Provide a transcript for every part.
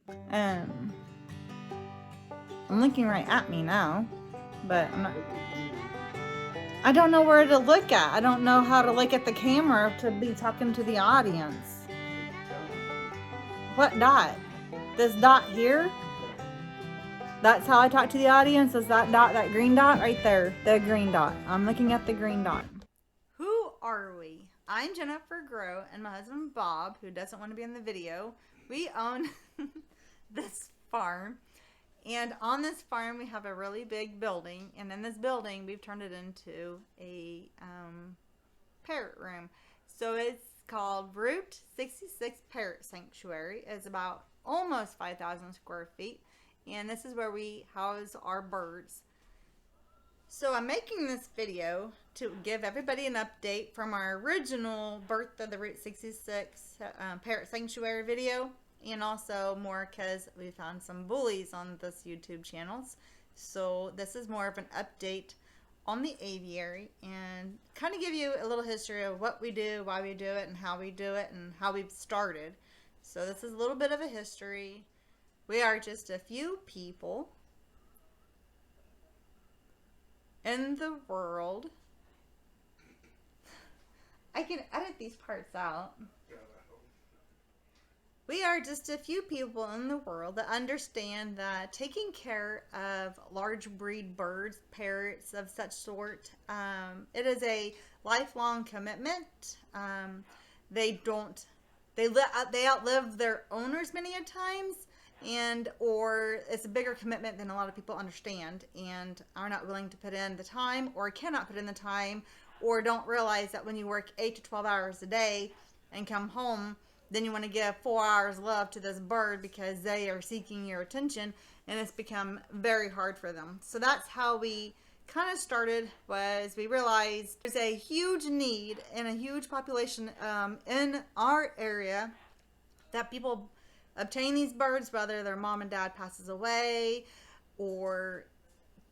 I'm looking right at me now, but I'm not. I don't know where to look at. I don't know how to look at the camera to be talking to the audience. What dot? This dot here? That's how I talk to the audience, is that dot, that green dot right there. The green dot. I'm looking at the green dot. Who are we? I'm Jennifer Grow, and my husband Bob, who doesn't want to be in the video. We own this farm. And on this farm, we have a really big building. And in this building, we've turned it into a parrot room. So it's called Route 66 Parrot Sanctuary. It's about almost 5,000 square feet. And this is where we house our birds. So I'm making this video to give everybody an update from our original Birth of the Route 66 Parrot Sanctuary video. And also more because we found some bullies on this YouTube channels. So this is more of an update on the aviary and kind of give you a little history of what we do, why we do it, and how we do it, and how we've started. So this is a little bit of a history. We are just a few people in the world. I can edit these parts out. We are just a few people in the world that understand that taking care of large breed birds, parrots of such sort, it is a lifelong commitment. They outlive their owners many a times, or it's a bigger commitment than a lot of people understand and are not willing to put in the time, or cannot put in the time, or don't realize that when you work 8 to 12 hours a day and come home, then you want to give 4 hours love to this bird because they are seeking your attention, and it's become very hard for them. So that's how we kind of started. Was we realized there's a huge need and a huge population in our area that people obtain these birds, whether their mom and dad passes away, or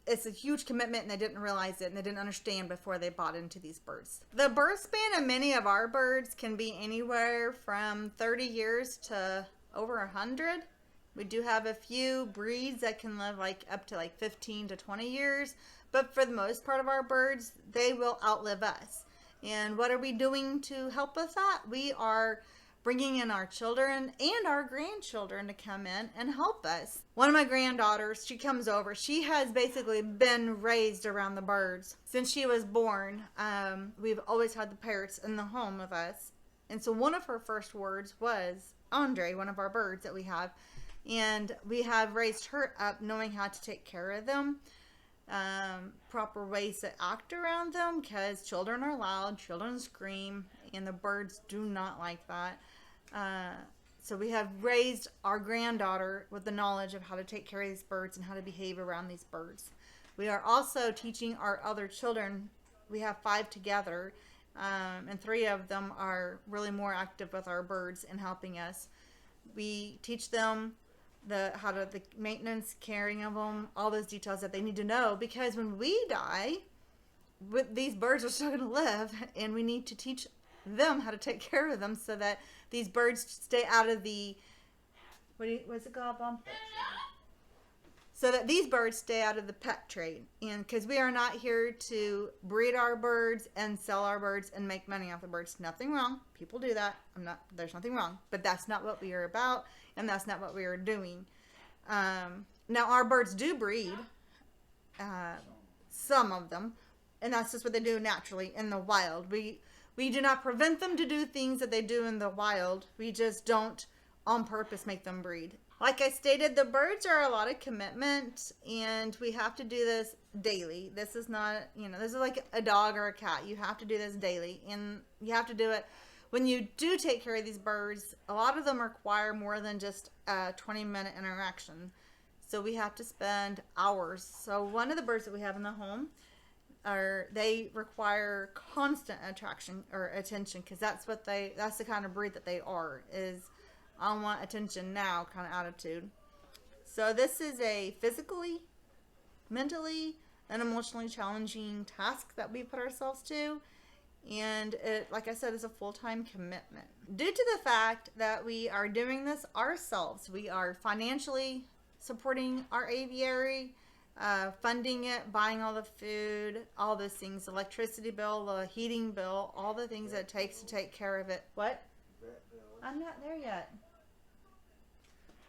it's a huge commitment and they didn't realize it and they didn't understand before they bought into these birds. The birth span of many of our birds can be anywhere from 30 years to over 100. We do have a few breeds that can live up to 15 to 20 years, but for the most part of our birds, they will outlive us. And what are we doing to help with that? We are bringing in our children and our grandchildren to come in and help us. One of my granddaughters, she comes over. She has basically been raised around the birds since she was born. We've always had the parrots in the home with us. And so one of her first words was Andre, one of our birds that we have. And we have raised her up knowing how to take care of them, proper ways to act around them, because children are loud, children scream, and the birds do not like that. So we have raised our granddaughter with the knowledge of how to take care of these birds and how to behave around these birds. We are also teaching our other children. We have 5 together, and 3 of them are really more active with our birds and helping us. We teach them the maintenance, caring of them, all those details that they need to know, because when we die, these birds are still going to live, and we need to teach them how to take care of them so that these birds stay out of the what's it called, Mom? So that these birds stay out of the pet trade. And because we are not here to breed our birds and sell our birds and make money off the birds. Nothing wrong. People do that. There's nothing wrong. But that's not what we are about, and that's not what we are doing. Now our birds do breed, some of them, and that's just what they do naturally in the wild. We do not prevent them to do things that they do in the wild. We just don't on purpose make them breed. Like I stated, the birds are a lot of commitment, and we have to do this daily. This is not, this is like a dog or a cat. You have to do this daily, and you have to do it. When you do take care of these birds, a lot of them require more than just a 20-minute interaction. So we have to spend hours. So one of the birds that we have in the home, they require constant attraction or attention, because that's the kind of breed that they are, is I want attention now kind of attitude. So this is a physically, mentally, and emotionally challenging task that we put ourselves to, And it, like I said, is a full-time commitment. Due to the fact that we are doing this ourselves, we are financially supporting our aviary, funding it, buying all the food, all those things, electricity bill, the heating bill, all the things that it takes to take care of it. What? I'm not there yet.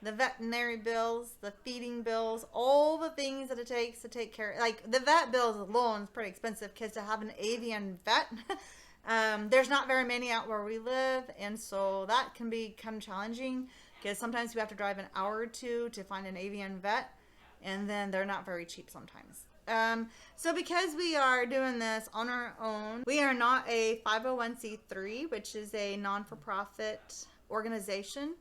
The veterinary bills, the feeding bills, all the things that it takes to take care of, like the vet bills alone is pretty expensive because to have an avian vet, there's not very many out where we live, and so that can be kind of challenging because sometimes we have to drive an hour or two to find an avian vet, and then they're not very cheap sometimes. So because we are doing this on our own, we are not a 501c3, which is a non-for-profit organization.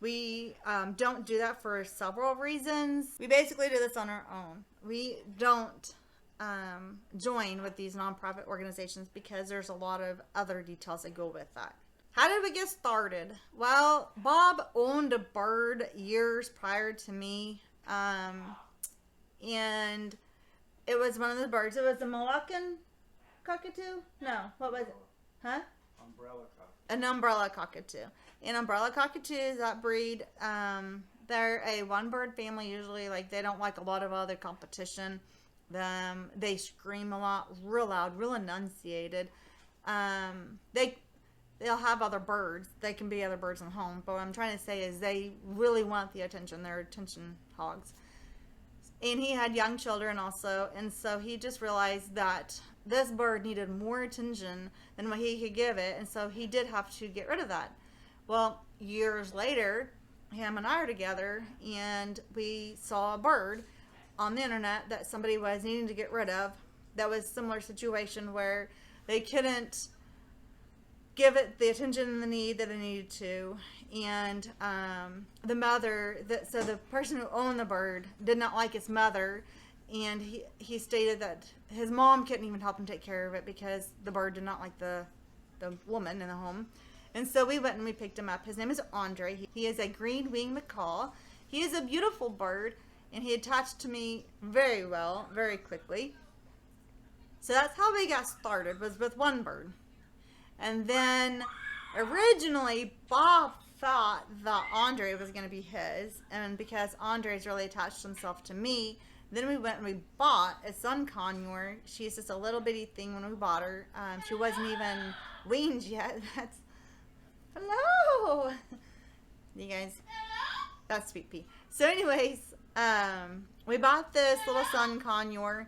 We don't do that for several reasons. We basically do this on our own. We don't join with these nonprofit organizations because there's a lot of other details that go with that. How did we get started? Well, Bob owned a bird years prior to me, and it was one of the birds. It was a Moluccan cockatoo? No, what was it? Huh? Umbrella cockatoo. An umbrella cockatoo. And umbrella cockatoos, that breed, they're a one bird family usually. Like, they don't like a lot of other competition. They scream a lot, real loud, real enunciated. They'll have other birds. They can be other birds in the home. But what I'm trying to say is they really want the attention. They're attention hogs. And he had young children also. And so he just realized that this bird needed more attention than what he could give it. And so he did have to get rid of that. Well, years later, him and I are together, and we saw a bird on the internet that somebody was needing to get rid of. That was a similar situation where they couldn't give it the attention and the need that it needed to. And the mother, so the person who owned the bird did not like his mother, and he stated that his mom couldn't even help him take care of it because the bird did not like the woman in the home. And so we went and we picked him up. His name is Andre. He is a green-winged macaw. He is a beautiful bird, and he attached to me very well, very quickly. So that's how we got started, was with one bird. And then originally Bob thought that Andre was going to be his, and because Andre's really attached himself to me, then we went and we bought a sun conure. She's just a little bitty thing when we bought her. She wasn't even weaned yet. Hello! You guys, that's Sweet Pea. So anyways, we bought this little sun conure.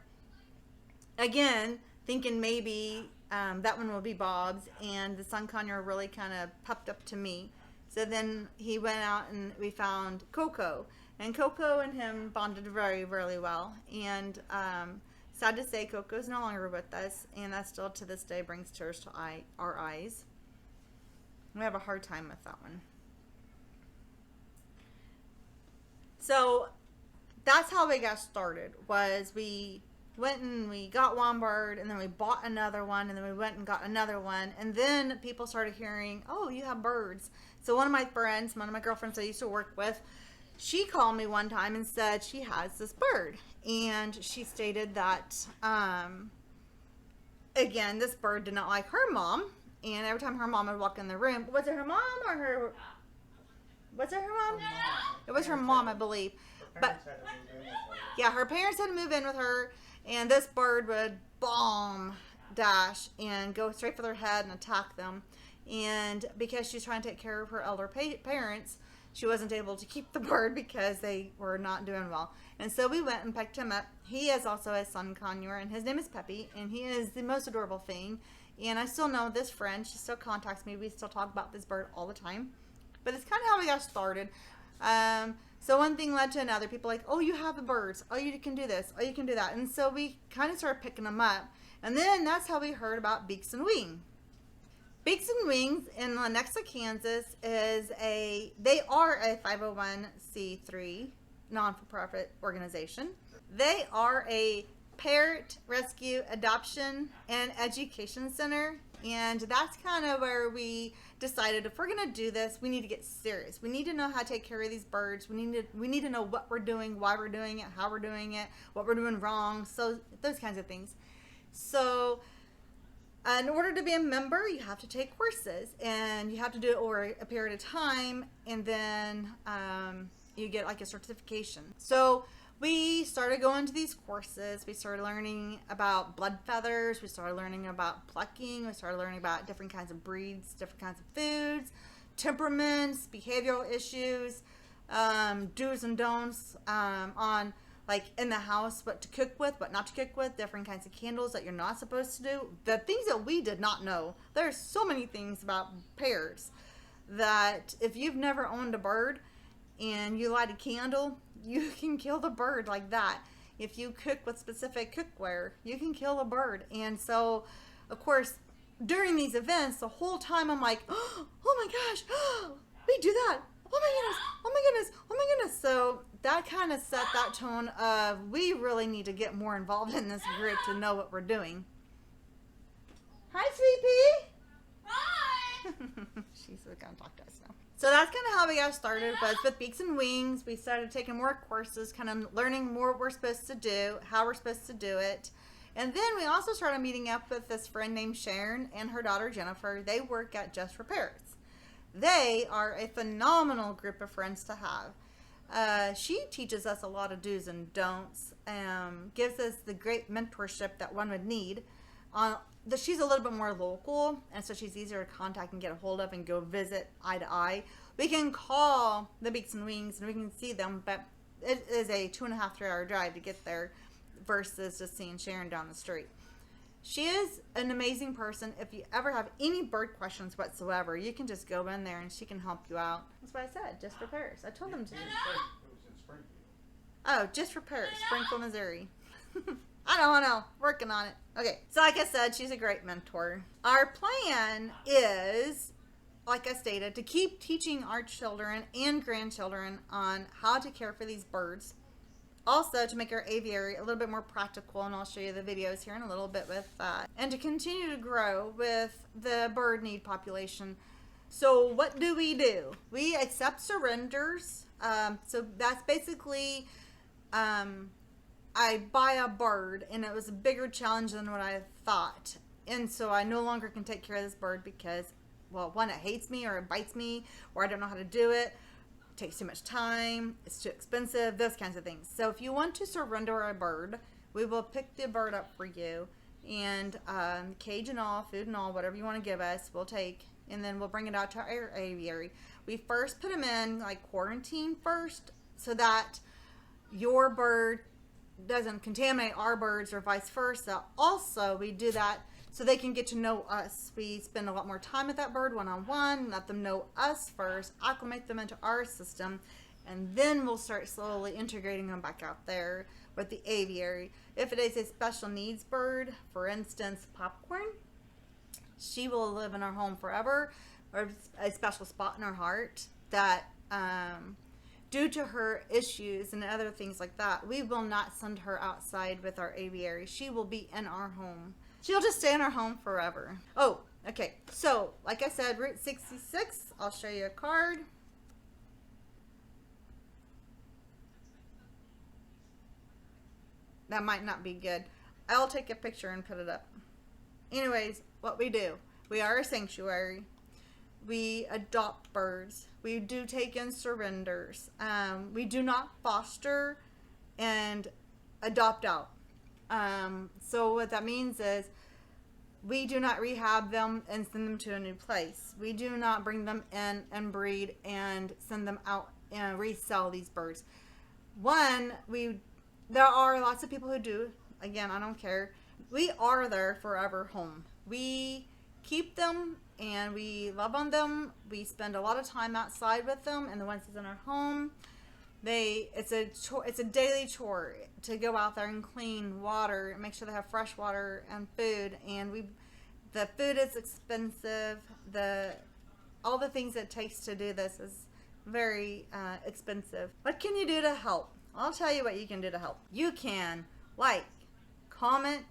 Again, thinking maybe that one will be Bob's, and the sun conure really kind of popped up to me. So then he went out and we found Coco. And Coco and him bonded very, really well. And sad to say, Coco's no longer with us, and that still to this day brings tears to our eyes. We have a hard time with that one. So that's how we got started, was we went and we got one bird, and then we bought another one, and then we went and got another one, and then people started hearing, oh, you have birds. So one of my girlfriends I used to work with, she called me one time and said she has this bird, and she stated that again, this bird did not like her mom. And every time her mom would walk in the room, was it her mom or her? Was it her mom? It was her mom, I believe. But yeah, her parents had to move in with her, and this bird would bomb dash and go straight for their head and attack them. And because she's trying to take care of her elder parents, she wasn't able to keep the bird because they were not doing well. And so we went and picked him up. He is also a sun conure, and his name is Peppy, and he is the most adorable thing. And I still know this friend. She still contacts me. We still talk about this bird all the time. But it's kind of how we got started. So one thing led to another. People like, oh, you have the birds. Oh, you can do this. Oh, you can do that. And so we kind of started picking them up. And then that's how we heard about Beaks and Wings. Beaks and Wings in Lenexa, Kansas they are a 501c3 non-for-profit organization. They are a parrot rescue, adoption, and education center, and that's kind of where we decided if we're going to do this, we need to get serious. We need to know how to take care of these birds. We need to know what we're doing, why we're doing it, how we're doing it, what we're doing wrong, so those kinds of things. So In order to be a member, you have to take courses, and you have to do it over a period of time, and then you get like a certification. So we started going to these courses. We started learning about blood feathers. We started learning about plucking. We started learning about different kinds of breeds, different kinds of foods, temperaments, behavioral issues, do's and don'ts on like in the house, what to cook with, what not to cook with, different kinds of candles that you're not supposed to do. The things that we did not know. There's so many things about parrots that if you've never owned a bird and you light a candle, you can kill the bird like that. If you cook with specific cookware, you can kill a bird. And so, of course, during these events, the whole time I'm like, oh my gosh, we do that. Oh my goodness, oh my goodness, oh my goodness. So that kind of set that tone of we really need to get more involved in this group to know what we're doing. Hi, Sweet Pea. Hi. She's going to talk to us now. So that's kind of how we got started. Was with Beaks and Wings. We started taking more courses, kind of learning more what we're supposed to do, how we're supposed to do it. And then we also started meeting up with this friend named Sharon and her daughter Jennifer. They work at Just for Parrots. They are a phenomenal group of friends to have. She teaches us a lot of do's and don'ts, gives us the great mentorship that one would need. She's a little bit more local, and so she's easier to contact and get a hold of and go visit eye to eye. We can call the Beaks and Wings and we can see them, but it is a 2.5 to 3 hour drive to get there versus just seeing Sharon down the street. She is an amazing person. If you ever have any bird questions whatsoever, you can just go in there and she can help you out. That's what I said, Just for Parrots. I told them to. It was in Springfield. Oh, Just for Parrots, Springfield, Missouri. I know. Working on it. Okay, so like I said, she's a great mentor. Our plan is, like I stated, to keep teaching our children and grandchildren on how to care for these birds. Also, to make our aviary a little bit more practical, and I'll show you the videos here in a little bit with that. And to continue to grow with the bird need population. So what do? We accept surrenders. So that's basically, I buy a bird, and it was a bigger challenge than what I thought. And so I no longer can take care of this bird because, well, one, it hates me or it bites me, or I don't know how to do it. Takes too much time, it's too expensive, those kinds of things. So if you want to surrender a bird, we will pick the bird up for you, and cage and all, food and all, whatever you want to give us, we'll take, and then we'll bring it out to our aviary. We first put them in like quarantine first, so that your bird doesn't contaminate our birds or vice versa. Also, we do that so they can get to know us. We spend a lot more time with that bird one-on-one, let them know us first, acclimate them into our system, and then we'll start slowly integrating them back out there with the aviary. If it is a special needs bird, for instance, Popcorn, she will live in our home forever, or a special spot in our heart that, due to her issues and other things like that, we will not send her outside with our aviary. She will be in our home. She'll just stay in our home forever. Oh, okay. So, like I said, Route 66. I'll show you a card. That might not be good. I'll take a picture and put it up. Anyways, what we do. We are a sanctuary. We adopt birds. We do take in surrenders. We do not foster and adopt out. So what that means is we do not rehab them and send them to a new place. We do not bring them in and breed and send them out and resell these birds. There are lots of people who do. Again, I don't care. We are their forever home. We keep them and we love on them. We spend a lot of time outside with them, and the ones that's in our home, it's a daily chore to go out there and clean water and make sure they have fresh water and food. And the food is expensive. All the things it takes to do this is very expensive. What can you do to help? I'll tell you what you can do to help. You can like, comment,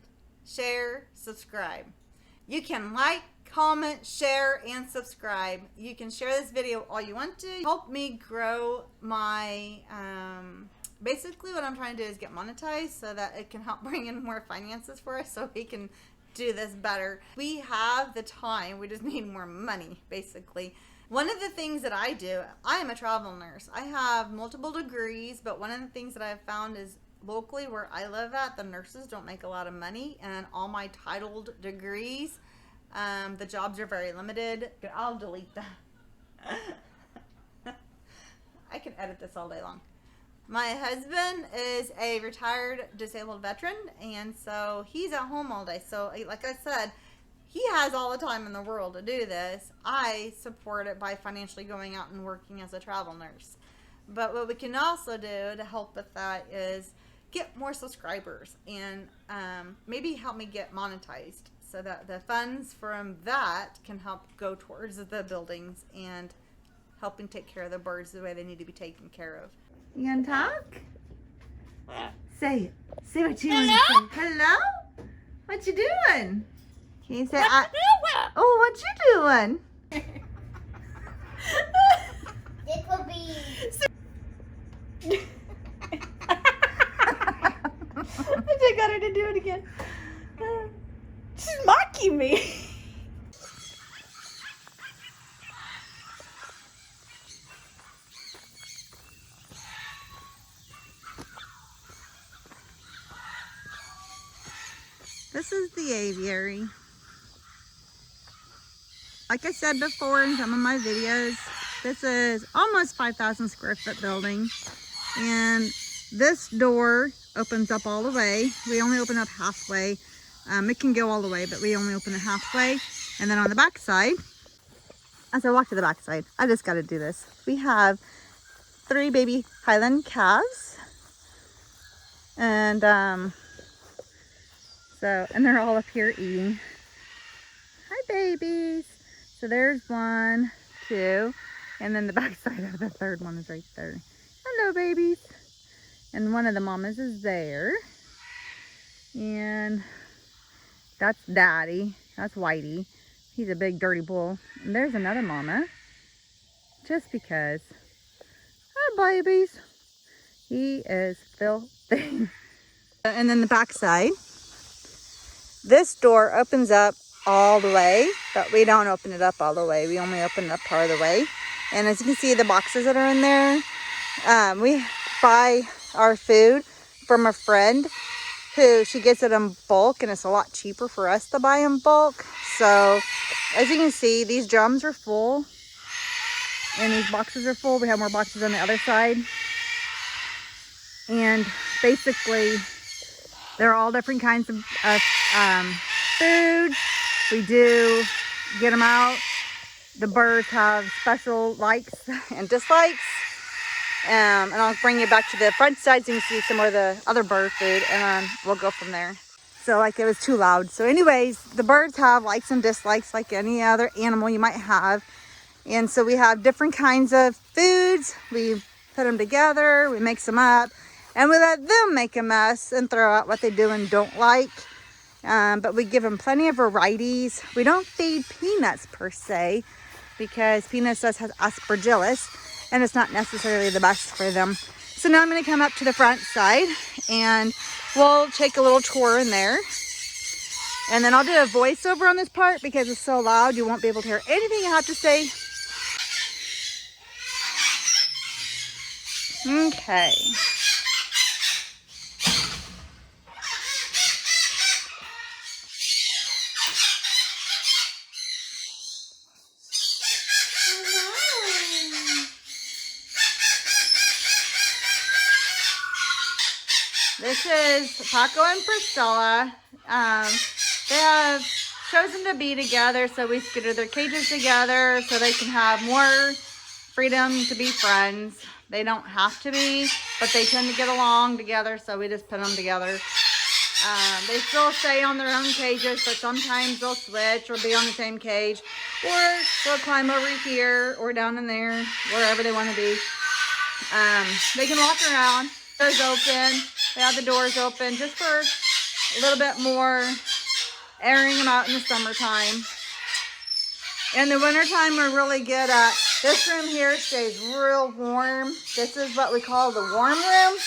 share, subscribe. You can like, comment, share, and subscribe. You can share this video all you want to. Help me grow my, basically what I'm trying to do is get monetized so that it can help bring in more finances for us so we can do this better. We have the time. We just need more money, basically. One of the things that I do, I am a travel nurse. I have multiple degrees, but one of the things that I've found is locally where I live at, the nurses don't make a lot of money, and all my titled degrees, the jobs are very limited. I'll delete that. I can edit this all day long. My husband is a retired disabled veteran, and so he's at home all day. So like I said, he has all the time in the world to do this. I support it by financially going out and working as a travel nurse. But what we can also do to help with that is get more subscribers and maybe help me get monetized so that the funds from that can help go towards the buildings and helping take care of the birds the way they need to be taken care of. You gonna talk? Say it. Say what you want to say. Hello? What you doing? Can you say oh, what you doing? It will be. I got her to do it again. She's mocking me. This is the aviary. Like I said before in some of my videos, this is almost 5,000 square foot building. And this door opens up all the way. We only open up halfway. It can go all the way, but we only open it halfway. And then on the back side, as I walk to the back side, I just got to do this. We have 3 baby Highland calves. And and they're all up here eating. Hi, babies. So there's 1, 2, and then the back side of the third one is right there. Hello, babies. And one of the mamas is there. And that's Daddy. That's Whitey. He's a big dirty bull. And there's another mama. Just because. Hi, babies. He is filthy. And then the back side. This door opens up all the way, but we don't open it up all the way. We only open it up part of the way. And as you can see, the boxes that are in there, we buy our food from a friend who she gets it in bulk, and it's a lot cheaper for us to buy in bulk. So as you can see, these drums are full and these boxes are full. We have more boxes on the other side. And basically, they're all different kinds of food. We do get them out. The birds have special likes and dislikes. And I'll bring you back to the front side so you can see some of the other bird food, and we'll go from there. So like it was too loud. So anyways, the birds have likes and dislikes like any other animal you might have. And so we have different kinds of foods. We put them together, we mix them up, and we let them make a mess and throw out what they do and don't like. But we give them plenty of varieties. We don't feed peanuts per se, because peanuts does have aspergillus, and it's not necessarily the best for them. So now I'm going to come up to the front side, and we'll take a little tour in there. And then I'll do a voiceover on this part because it's so loud you won't be able to hear anything I have to say. Okay. This is Paco and Priscilla. They have chosen to be together, so we scooted their cages together so they can have more freedom to be friends. They don't have to be, but they tend to get along together, so we just put them together. They still stay on their own cages, but sometimes they'll switch or be on the same cage, or they'll climb over here or down in there, wherever they want to be. They can walk around. Doors open. They have the doors open just for a little bit more airing them out in the summertime. In the wintertime, we're really good at, this room here stays real warm. This is what we call the warm room.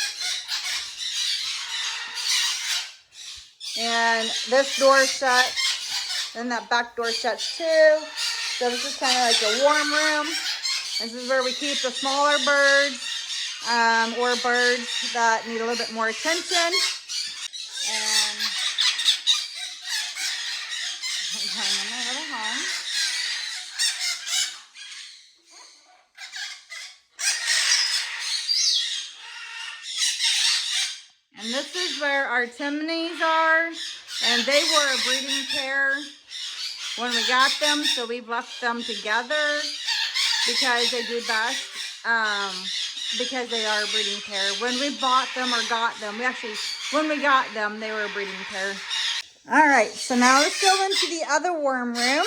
And this door shuts, and that back door shuts too. So this is kind of like a warm room. This is where we keep the smaller birds or birds that need a little bit more attention. And hang in my little home. And this is where our Timonies are. And they were a breeding pair when we got them, so we've left them together because they do best, because they are a breeding pair. When we bought them or got them, when we got them, they were a breeding pair. All right, so now let's go into the other warm room.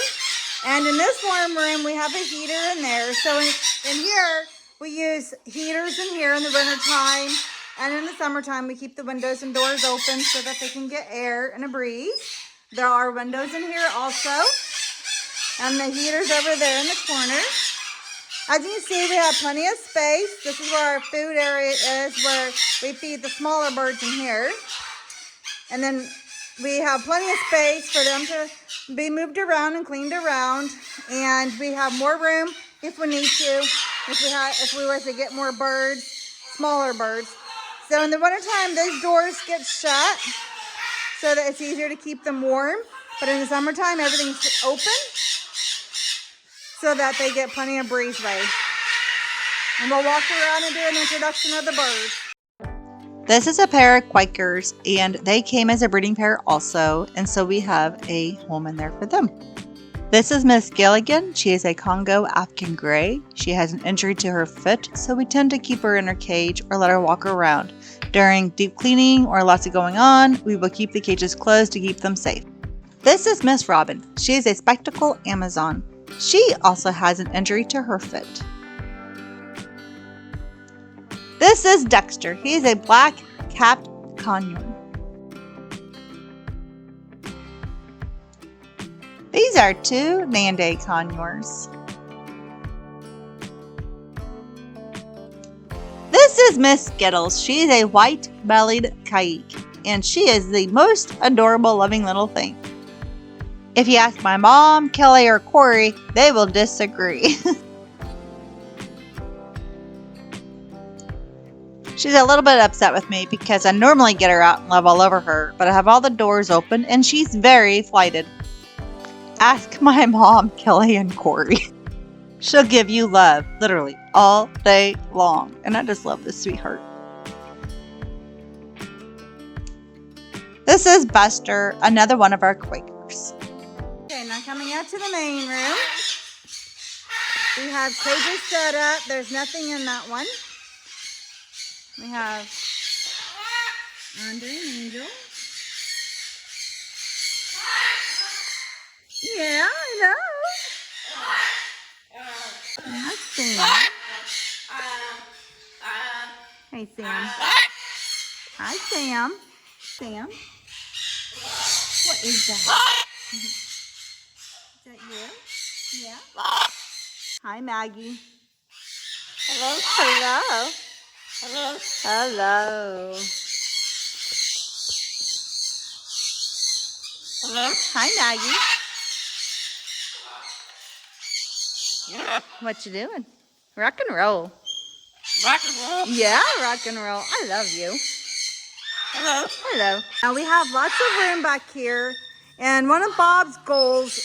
And in this warm room, we have a heater in there. So in here, we use heaters in here in the wintertime. And in the summertime, we keep the windows and doors open so that they can get air and a breeze. There are windows in here also. And the heater's over there in the corner. As you can see, we have plenty of space. This is where our food area is, where we feed the smaller birds in here. And then we have plenty of space for them to be moved around and cleaned around. And we have more room if we need to, if we were to get more birds, smaller birds. So in the wintertime, those doors get shut so that it's easier to keep them warm. But in the summertime, everything's open so that they get plenty of breezeway. And we'll walk around and do an introduction of the birds. This is a pair of Quakers, and they came as a breeding pair also, and so we have a home in there for them. This is Miss Gilligan. She is a Congo African Gray. She has an injury to her foot, so we tend to keep her in her cage or let her walk around. During deep cleaning or lots of going on, we will keep the cages closed to keep them safe. This is Miss Robin. She is a spectacle Amazon. She also has an injury to her foot. This is Dexter. He is a black-capped conure. These are two Nande conures. This is Miss Skittles. She is a white-bellied Kaik, and she is the most adorable, loving little thing. If you ask my mom, Kelly, or Corey, they will disagree. She's a little bit upset with me because I normally get her out and love all over her, but I have all the doors open and she's very flighted. Ask my mom, Kelly, and Corey. She'll give you love, literally, all day long. And I just love this sweetheart. This is Buster, another one of our Quakers. Okay, now coming out to the main room. We have cages set up. There's nothing in that one. We have Andre and Angel. Yeah, I know. That's Sam. Hey, Sam. Hi, Sam. Sam. What is that? Is that you? Yeah. Hi, Maggie. Hello. Hello. Hello. Hello. Hello. Hi, Maggie. What you doing? Rock and roll. Rock and roll? Yeah, rock and roll. I love you. Hello. Hello. Now we have lots of room back here, and one of Bob's goals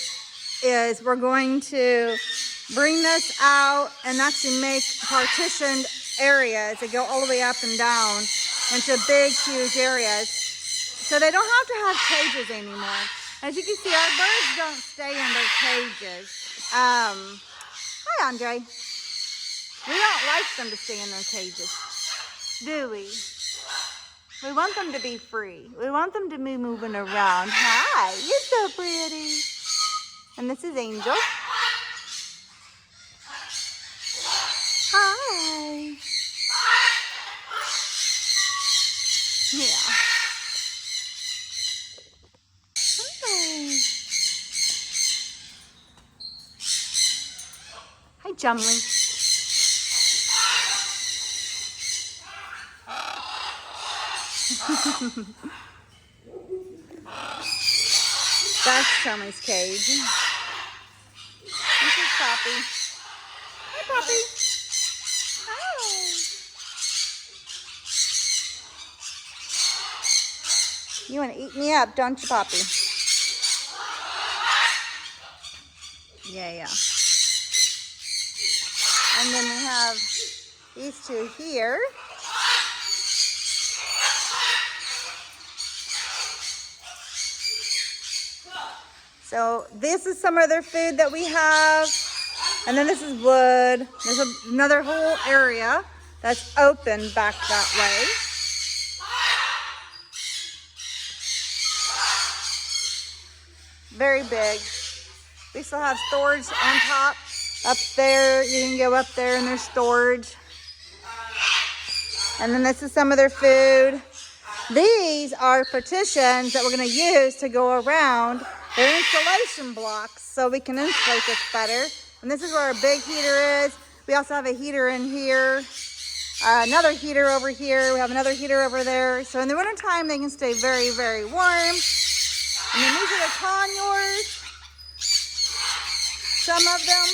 is we're going to bring this out and actually make partitioned areas that go all the way up and down into big, huge areas, so they don't have to have cages anymore. As you can see, our birds don't stay in their cages. Hi, Andre. We don't like them to stay in their cages, do we? We want them to be free. We want them to be moving around. Hi, you're so pretty. And this is Angel. Hi. Yeah. Hi. Hi, Jumley. That's Tommy's cage. This is Poppy. Hi, Poppy. Oh. You want to eat me up, don't you, Poppy? Yeah. And then we have these two here. So this is some of their food that we have. And then this is wood. There's another whole area that's open back that way. Very big. We still have storage on top. Up there, you can go up there and there's storage. And then this is some of their food. These are partitions that we're going to use to go around. They're insulation blocks, so we can insulate this better. And this is where our big heater is. We also have a heater in here. Another heater over here. We have another heater over there. So in the wintertime, they can stay very, very warm. And then these are the conures. Some of them.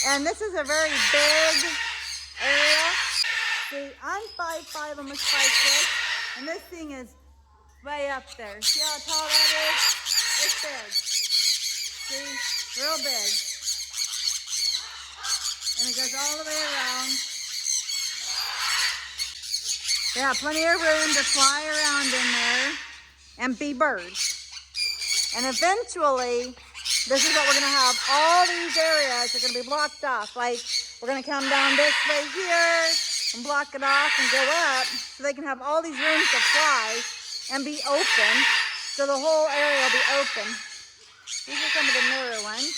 And this is a very big area. See, I'm 5'5", almost 5'6", and this thing is way up there. See how tall that is? It's big. See, real big. And it goes all the way around. They have plenty of room to fly around in there and be birds. And eventually, this is what we're going to have. All these areas are going to be blocked off. Like, we're going to come down this way here and block it off and go up so they can have all these rooms to fly and be open. So the whole area will be open. These are some of the newer ones.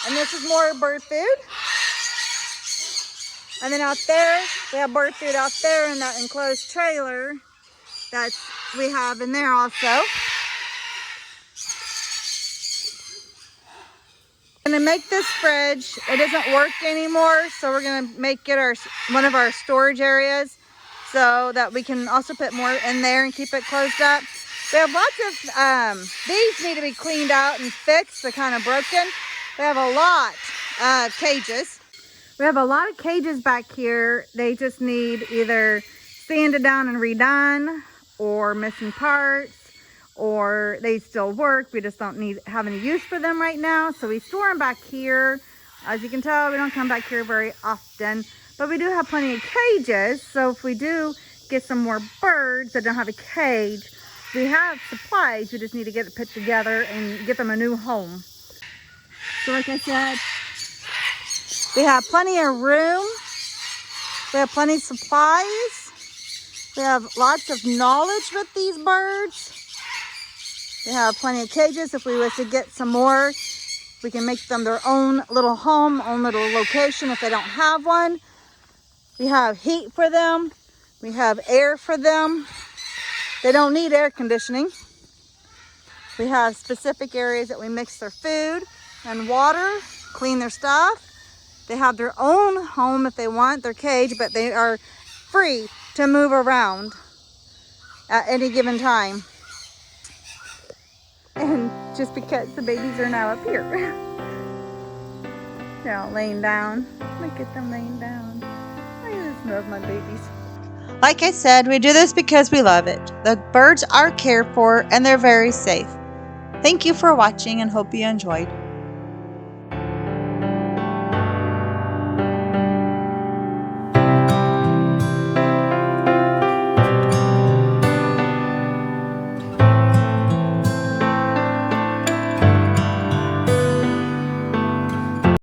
And this is more bird food. And then out there, we have bird food out there in that enclosed trailer that we have in there also. I'm gonna make this fridge. It doesn't work anymore, so we're gonna make it one of our storage areas so that we can also put more in there and keep it closed up. We have lots of, these need to be cleaned out and fixed. They're kind of broken. We have a lot of cages. We have a lot of cages back here. They just need either sanded down and redone, or missing parts, or they still work. We just don't have any use for them right now. So we store them back here. As you can tell, we don't come back here very often, but we do have plenty of cages. So if we do get some more birds that don't have a cage, we have supplies. We just need to get it put together and get them a new home. So like I said, we have plenty of room. We have plenty of supplies. We have lots of knowledge with these birds. We have plenty of cages. If we wish to get some more, we can make them their own little home, own little location if they don't have one. We have heat for them. We have air for them. They don't need air conditioning. We have specific areas that we mix their food and water, clean their stuff. They have their own home if they want, their cage, but they are free to move around at any given time. And just because the babies are now up here. They're all laying down. Look at them laying down. I just love my babies. Like I said, we do this because we love it. The birds are cared for and they're very safe. Thank you for watching and hope you enjoyed.